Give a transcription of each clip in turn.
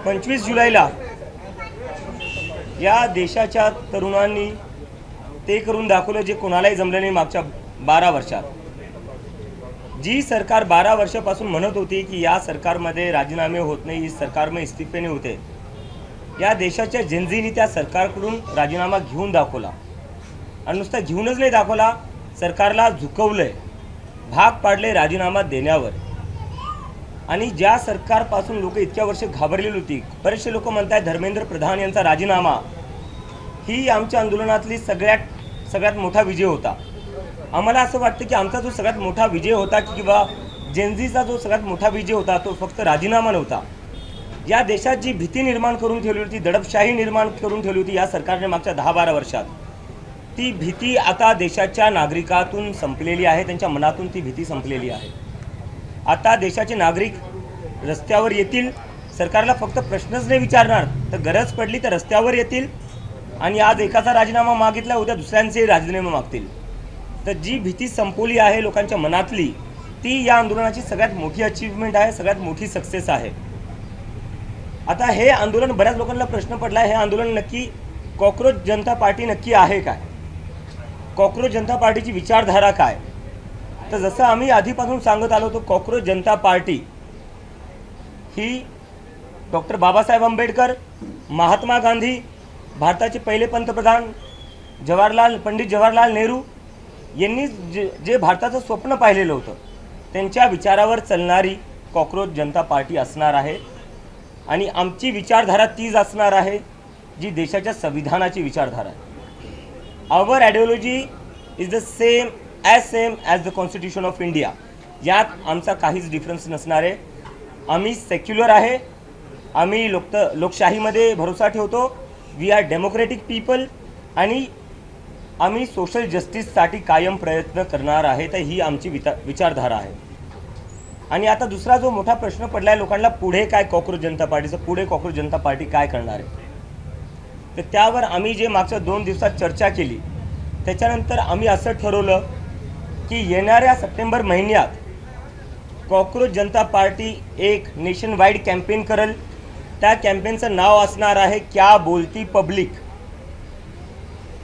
25 जुलैला या देशाच्या तरुणांनी ते करून दाखवलं जे कोणालाही जमलं नाही मागच्या 12 वर्षात। जी सरकार 12 वर्षापासून म्हणत होती की या सरकारमध्ये राजीनामे होत नाही, सरकारमध्ये इस्तीफे नाही होते, या देशाच्या जनजीनी त्या सरकारकडून राजीनामा घेऊन दाखवला। आणि नुसतं घेऊनच नाही दाखवला, सरकारला झुकवलंय, भाग पाडले राजीनामा देण्यावर। आणि ज्या सरकारपासून लोक इतक्या वर्ष घाबरलेली होती, बरेचसे लोक म्हणतात धर्मेंद्र प्रधान यांचा राजीनामा ही आमच्या आंदोलनातली सगळ्यात मोठा विजय होता। आम्हाला असं वाटतं की आमचा जो सगळ्यात मोठा विजय होता किंवा जेनझीचा जो सगळ्यात मोठा विजय होता तो फक्त राजीनामा नव्हता। या देशात जी भीती निर्माण करून ठेवली होती, दडपशाही निर्माण करून ठेवली होती या सरकारने मागच्या 10-12 वर्षात, ती भीती आता देशाच्या नागरिकातून संपलेली आहे, त्यांच्या मनातून ती भीती संपलेली आहे। आता देशाचे नागरिक रस्त्यावर येतील, सरकारला फक्त प्रश्नच नाही विचारणार, तर गरज पडली तर रस्त्यावर येतील आणि आज एकाचा राजीनामा मागितला उद्या दुसऱ्यांचे राजीनामे मागतील। तर जी भीती संपवली आहे लोकांच्या मनातली, ती या आंदोलनाची सगळ्यात मोठी अचीवमेंट आहे, सगळ्यात मोठी सक्सेस आहे। आता हे आंदोलन, बऱ्याच लोकांना प्रश्न पडला, हे आंदोलन नक्की कॉकरोच जनता पार्टी नक्की आहे काय? कॉकरोच जनता पार्टीची विचारधारा काय? तर जसं आम्ही आधीपासून सांगत आलो तो कॉकरोच जनता पार्टी ही डॉक्टर बाबासाहेब आंबेडकर, महात्मा गांधी, भारताचे पहिले पंतप्रधान पंडित जवाहरलाल नेहरू यांनी जे भारताचं स्वप्न पाहिलेलं होतं त्यांच्या विचारावर चालणारी कॉकरोच जनता पार्टी असणार आहे। आणि आमची विचारधारा तीच असणार आहे जी देशाच्या संविधानाची विचारधारा आहे। Our ideology is the same as the constitution of India. यात आमचा काहीच डिफरन्स नसणार आहे। आम्ही सेक्युलर आहे, आम्ही लोकशाहीमध्ये भरोसा ठेवतो, वी आर डेमोक्रेटिक पीपल, आणि आम्ही सोशल जस्टिससाठी कायम प्रयत्न करणार आहे। तर ही आमची विचारधारा आहे। आणि आता दुसरा जो मोठा प्रश्न पडला आहे लोकांना, पुढे काय कॉकरोच जनता पार्टीचं, पुढे कॉकरोच जनता पार्टी काय करणार आहे? तर त्यावर आम्ही जे मागच्या 2 दिवसात चर्चा केली त्याच्यानंतर आम्ही असं ठरवलं की येणाऱ्या सप्टेंबर महिन्यात कॉकरोच जनता पार्टी एक नेशन वाईड कॅम्पेन करेल। त्या कॅम्पेनचं नाव असणार आहे क्या बोलती पब्लिक।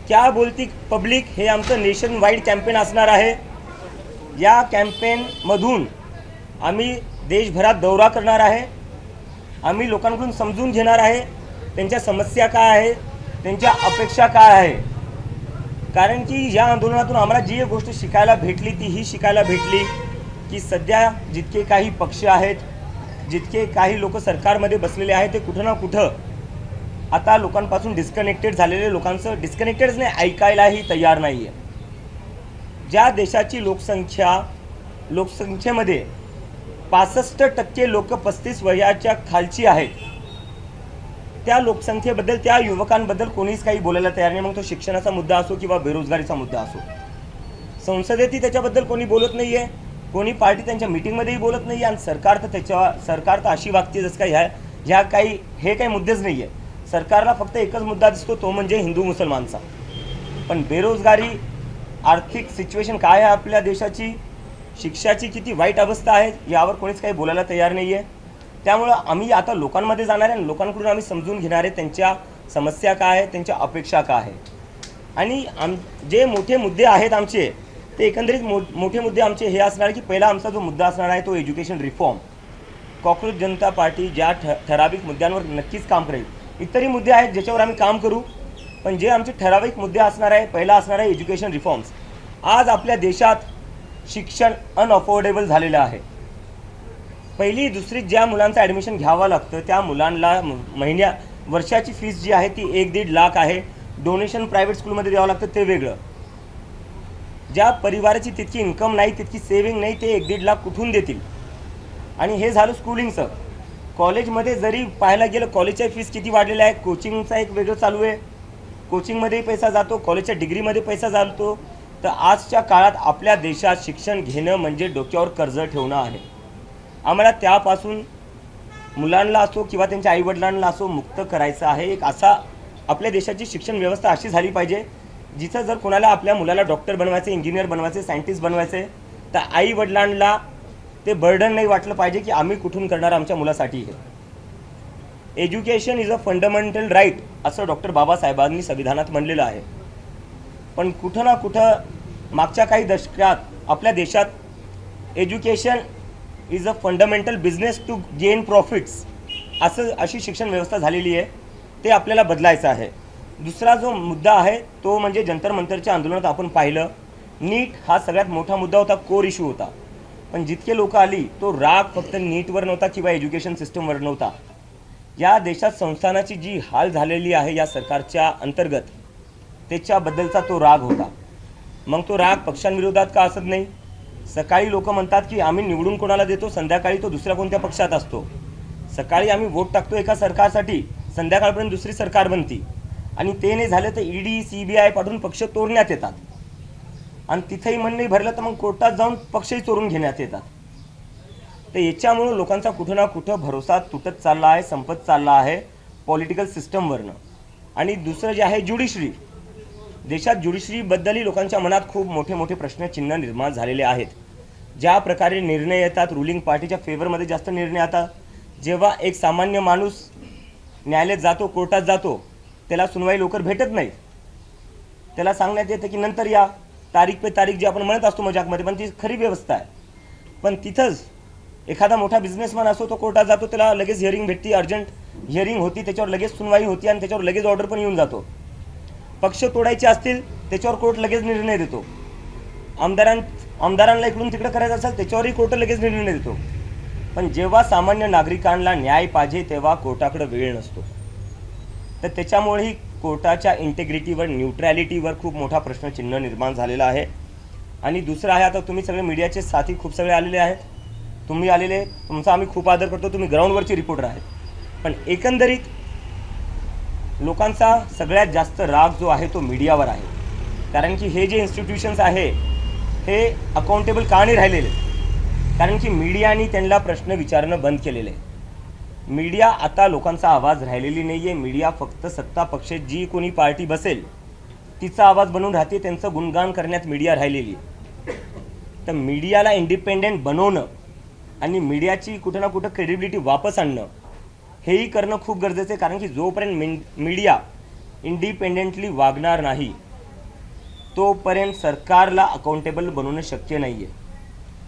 क्या बोलती पब्लिक हे आमचं नेशन वाईड कॅम्पेन असणार आहे। या कॅम्पेनमधून आम्ही देशभरात दौरा करणार आहे, आम्ही लोकांकडून समजून घेणार आहे त्यांच्या समस्या काय आहे, त्यांच्या अपेक्षा काय आहे। कारण की या आंदोलनातून आम्हाला जी एक गोष्ट शिकायला भेटली ती ही शिकायला भेटली की सध्या जितके काही पक्ष आहेत, जितके काही लोक सरकारमध्ये बसलेले आहेत, ते कुठं ना कुठं आता लोकांपासून डिस्कनेक्टेड झालेले, लोकांचं डिस्कनेक्टेडच नाही, ऐकायलाही तयार नाही आहे। ज्या देशाची लोकसंख्येमध्ये 65% लोक 35 वयाच्या खालची आहेत, त्या लोकसंख्येबद्दल, त्या युवकांबद्दल कोणीच काही बोलायला तयार नाही। मग तो शिक्षणाचा मुद्दा असो किंवा बेरोजगारीचा मुद्दा असो, संसदेतही त्याच्याबद्दल कोणी बोलत नाही आहे, कोणी पार्टी त्यांच्या मीटिंगमध्येही बोलत नाही आहे। आणि सरकार तर अशी वागते जसं काय हे काही मुद्देच नाही आहे। सरकारला फक्त एकच मुद्दा दिसतो, तो म्हणजे हिंदू मुसलमानचा। पण बेरोजगारी, आर्थिक सिच्युएशन काय आहे आपल्या देशाची, शिक्षाची किती वाईट अवस्था आहे, यावर कोणीच काही बोलायला तयार नाही आहे। त्यामुळं आम्ही आता लोकांमध्ये जाणार आहे आणि लोकांकडून आम्ही समजून घेणार आहे त्यांच्या समस्या काय आहे, त्यांच्या अपेक्षा काय आहे। आणि जे मोठे मुद्दे आहेत आमचे, ते एकंदरीत मोठे मुद्दे आमचे हे असणार की पहिला आमचा जो मुद्दा असणार आहे तो एज्युकेशन रिफॉर्म। कॉकरोच जनता पार्टी ज्या ठराविक मुद्द्यांवर नक्कीच काम करेल, इतरही मुद्दे आहेत ज्याच्यावर आम्ही काम करू, पण जे आमचे ठराविक मुद्दे असणार आहे, पहिला असणार आहे एज्युकेशन रिफॉर्म्स। आज आपल्या देशात शिक्षण अनअफोर्डेबल झालेलं आहे। पहिली दुसरीत ज्या मुलांचं ॲडमिशन घ्यावं लागतं त्या मुलांना वर्षाची फीस जी आहे ती 1-1.5 लाख आहे। डोनेशन प्रायव्हेट स्कूलमध्ये द्यावं लागतं ते वेगळं। ज्या परिवाराची तितकी इन्कम नाही, तितकी सेविंग नाही, ते 1-1.5 लाख कुठून देतील? आणि हे झालं स्कूलिंगचं। कॉलेजमध्ये जरी पाहायला गेलं, कॉलेजच्या फीस किती वाढलेल्या आहे, कोचिंगचा एक वेगळं चालू आहे, कोचिंगमध्येही पैसा जातो, कॉलेजच्या डिग्रीमध्ये पैसा जातो। तर आजच्या काळात आपल्या देशात शिक्षण घेणं म्हणजे डोक्यावर कर्ज ठेवणं आहे। आम्हाला त्यापासून मुलांना असो किंवा त्यांच्या आईवडिलांना असो मुक्त करायचं आहे। एक असा आपल्या देशाची शिक्षण व्यवस्था अशी झाली पाहिजे जिथं जर कोणाला आपल्या मुलाला डॉक्टर बनवायचं, इंजिनियर बनवायचं, सायंटिस्ट बनवायचं, तर आईवडिलांना ते बर्डन नाही वाटलं पाहिजे की आम्ही कुठून करणार आमच्या मुलासाठी हे। Education is a fundamental right असं डॉक्टर बाबासाहेबांनी संविधानात म्हणलेलं आहे. पण कुठं ना कुठं मागच्या काही दशकात आपल्या देशात education is a fundamental business to gain profits अशी शिक्षण व्यवस्था झालेली आहे. ते आपल्याला बदलायचं आहे. दुसरा जो मुद्दा आहे तो म्हणजे जंतर मंतरच्या आंदोलनात आपण पाहिलं, नीट हा सगळ्यात मोठा मुद्दा होता, कोर इश्यू होता. पण जितके लोक आली तो राग फक्त नीटवर नव्हता किंवा एज्युकेशन सिस्टमवर नव्हता. या देशात संस्थानाची जी हाल झालेली आहे या सरकारच्या अंतर्गत त्याच्याबद्दलचा तो राग होता. मग तो राग पक्षांविरोधात का असत नाही. सकाळी लोक म्हणतात की आम्ही निवडून कोणाला देतो, संध्याकाळी तो दुसऱ्या कोणत्या पक्षात असतो. सकाळी आम्ही वोट टाकतो एका सरकारसाठी, संध्याकाळपर्यंत दुसरी सरकार बनती आणि ते नाही झालं तर ईडी CBI पाठवून पक्ष तोडण्यात येतात आणि तिथेही मन नाही भरलं तर मग कोर्टात जाऊन पक्षही चोरून घेण्यात येतात. तर याच्यामुळं लोकांचा कुठं ना कुठं भरोसा तुटत चालला आहे, संपत चालला आहे पॉलिटिकल सिस्टमवरनं. आणि दुसरं जे आहे ज्युडिशरी, देशात ज्युडिशरीबद्दलही लोकांच्या मनात खूप मोठे मोठे प्रश्नचिन्ह निर्माण झालेले आहेत. ज्या प्रकारे निर्णय येतात रुलिंग पार्टीच्या फेवरमध्ये जास्त निर्णय येतात. जेव्हा एक सामान्य माणूस न्यायालयात जातो, कोर्टात जातो, त्याला सुनवाई लवकर भेटत नाही. त्याला सांगण्यात येतं की नंतर या, तारीख पे तारीख जी आपण म्हणत असतो मजाकमध्ये, पण ती खरी व्यवस्था आहे. पण तिथंच एखादा मोठा बिझनेसमॅन असो तो कोर्टात जातो, त्याला लगेच हिअरिंग भेटती, अर्जंट हिअरिंग होती, त्याच्यावर लगेच सुनवाई होती आणि त्याच्यावर लगेच ऑर्डर पण येऊन जातो. पक्ष तोडायचे असतील त्याच्यावर कोर्ट लगेच निर्णय देतो. आमदारांना इकडून तिकडे करायचं असेल त्याच्यावरही कोर्ट लगेच निर्णय देतो. पण जेव्हा सामान्य नागरिकांना न्याय पाहिजे तेव्हा कोर्टाकडे वेळ नसतो. तर त्याच्यामुळेही कोर्टाच्या इंटेग्रिटीवर, न्यूट्रॅलिटीवर खूप मोठा प्रश्नचिन्ह निर्माण झालेला आहे. आणि दुसरं आहे, आता तुम्ही सगळे मीडियाचे साथी खूप सगळे आलेले आहेत, तुम्ही आलेले, तुमचा आम्ही खूप आदर करतो, तुम्ही ग्राउंडवरचे रिपोर्टर आहेत. पण एकंदरीत लोकांचा सगळ्यात जास्त राग जो आहे तो मीडियावर आहे. कारण की हे जे इन्स्टिट्यूशन्स आहे हे अकाउंटेबल का नाही राहिलेले. कारण की मीडियाने त्यांना प्रश्न विचारणं बंद केलेलं आहे. मीडिया आता लोकांचा आवाज राहिलेली नाही आहे. मीडिया फक्त सत्ता पक्ष जी कोणी पार्टी बसेल तिचा आवाज बनवून राहते, त्यांचं गुणगान करण्यात मीडिया राहिलेली आहे. तर मीडियाला इंडिपेंडेंट बनवणं आणि मीडियाची कुठं ना कुठं क्रेडिबिलिटी वापस आणणं हेही करणं खूप गरजेचं आहे. कारण की जोपर्यंत मीडिया इंडिपेंडेंटली वागणार नाही तोपर्यंत सरकारला अकाउंटेबल बनवणं शक्य नाही आहे.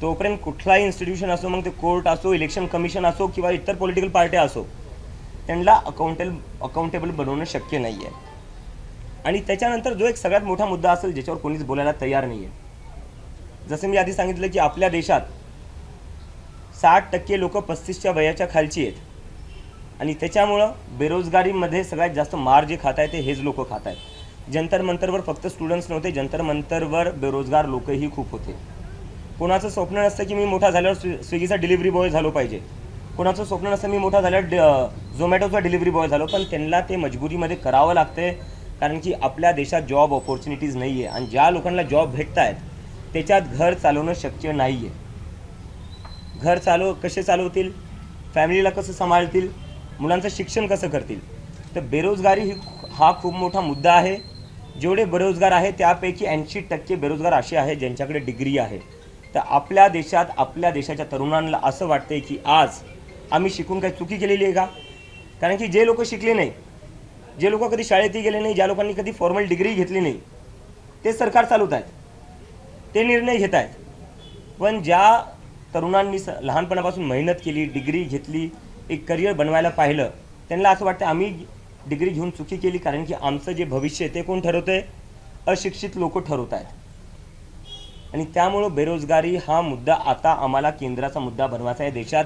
तोपर्यंत कुठलाही इन्स्टिट्यूशन असो, मग ते कोर्ट असो, इलेक्शन कमिशन असो किंवा इतर पॉलिटिकल पार्ट्या असो, त्यांना अकाउंटेबल बनवणं शक्य नाही आहे. आणि त्याच्यानंतर जो एक सगळ्यात मोठा मुद्दा असेल ज्याच्यावर कोणीच बोलायला तयार नाही आहे, जसं मी आधी सांगितलं की आपल्या देशात 60% लोक 35च्या वयाच्या खालची आहेत. आणि त्याच्यामुळं बेरोजगारीमध्ये सगळ्यात जास्त मार जे खात आहेत ते हेच लोक खात आहेत. जंतर मंतरवर फक्त स्टुडंट्स नव्हते, जंतर मंतरवर बेरोजगार लोकही खूप होते. कोणाचं स्वप्न नसतं की मी मोठा झाल्यावर स्विगीचा डिलिव्हरी बॉय झालो पाहिजे, कोणाचं स्वप्न नसतं मी मोठा झाल्यावर झोमॅटोचा डिलिव्हरी बॉय झालो. पण त्यांना ते मजबुरीमध्ये करावं लागते. कारण की आपल्या देशात जॉब ऑपॉर्च्युनिटीज नाही आहे आणि ज्या लोकांना जॉब भेटत आहेत त्याच्यात घर चालवणं शक्य नाही आहे. घर कसे चालवतील, फॅमिलीला कसं सांभाळतील, मुलांचं शिक्षण कसं करतील. तर बेरोजगारी हा खूप मोठा मुद्दा आहे. जेवढे बेरोजगार आहे त्यापैकी 80% बेरोजगार असे आहेत ज्यांच्याकडे डिग्री आहे. तर आपल्या देशाच्या तरुणांना असं वाटतंय की आज आम्ही शिकून काही चुकी केलेली आहे का. कारण की जे लोक शिकले नाही, जे लोक कधी शाळेतही गेले नाही, ज्या लोकांनी कधी फॉर्मल डिग्री घेतली नाही, ते सरकार चालवत आहेत, ते निर्णय घेत आहेत. पण ज्या तरुणांनी लहानपणापासून मेहनत केली, डिग्री घेतली, एक करिअर बनवायला पाहिलं, त्यांना असं वाटतं आम्ही डिग्री घेऊन चुकी केली. कारण की आमचं जे भविष्य आहे ते कोण ठरवतं आहे, अशिक्षित लोक ठरवत आहेत. आणि त्यामुळं बेरोजगारी हा मुद्दा आता आम्हाला केंद्राचा मुद्दा बनवायचा आहे. देशात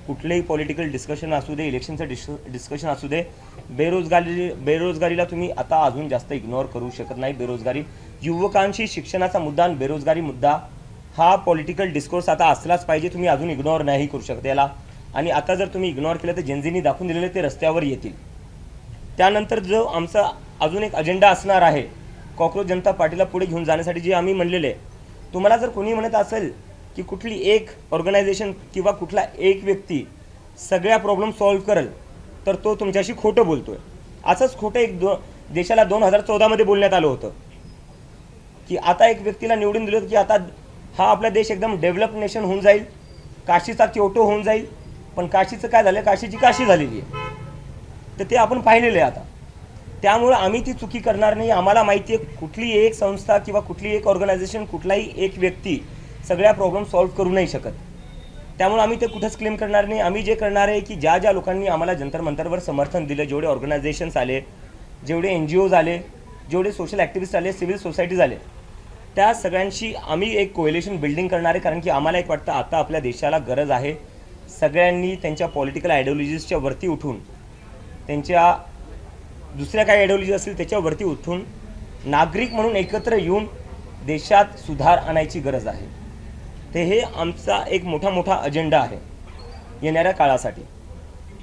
कुठलेही पॉलिटिकल डिस्कशन असू दे, इलेक्शनचं डिस्कशन असू दे, बेरोजगारीला तुम्ही आता अजून जास्त इग्नोर करू शकत नाही. बेरोजगारी, युवकांशी शिक्षणाचा मुद्दा आणि बेरोजगारी मुद्दा हा पॉलिटिकल डिस्कोर्स आता असलाच पाहिजे. तुम्ही अजून इग्नोर नाही करू शकत याला. आणि आता जर तुम्ही इग्नोर केलं तर जेनझीनी दाखवून दिलेले ते रस्त्यावर येतील. त्यानंतर जो आमचा अजून एक अजेंडा असणार आहे कॉक्रोच जनता पार्टीला पुढे घेऊन जाण्यासाठी, जे आम्ही म्हणलेले, तुम्हाला जर कोणी म्हणत असेल की कुठली एक ऑर्गनायझेशन किंवा कुठला एक व्यक्ती सगळ्या प्रॉब्लेम सॉल्व्ह करेल तर तो तुमच्याशी खोटं बोलतोय. असंच खोटं देशाला 2014मध्ये बोलण्यात आलं होतं की आता एक व्यक्तीला निवडून दिलं की आता हा आपला देश एकदम डेव्हलप नेशन होऊन जाईल, काशीचा क्योटो होऊन जाईल. पण काशीचं काय झालं, काशीची काशी झालेली आहे. तर ते आपण पाहिलेलं आहे आता. त्यामुळे आम्ही ती चुकी करणार नाही. आम्हाला माहिती आहे कुठलीही एक संस्था किंवा कुठलीही एक ऑर्गनायझेशन, कुठलाही एक व्यक्ती सगळ्या प्रॉब्लेम सॉल्व्ह करू नाही शकत. त्यामुळे आम्ही ते कुठंच क्लेम करणार नाही. आम्ही जे करणार आहे की ज्या ज्या लोकांनी आम्हाला जंतर मंतरवर समर्थन दिलं, जेवढे ऑर्गनायझेशन्स आले, जेवढे NGOज आले, जेवढे सोशल ॲक्टिव्हिस्ट आले, सिव्हिल सोसायटीज आले, त्या सगळ्यांशी आम्ही एक कोएलिशन बिल्डिंग करणार आहे. कारण की आम्हाला एक वाटतं आता आपल्या देशाला गरज आहे सगळ्यांनी त्यांच्या पॉलिटिकल आयडिओलॉजीजच्या वरती उठून, त्यांच्या दुसऱ्या काही आयडिओलॉजी असतील त्याच्यावरती उठून नागरिक म्हणून एकत्र येऊन देशात सुधार आणायची गरज आहे. ते हे आमचा एक मोठा अजेंडा आहे येणाऱ्या काळासाठी.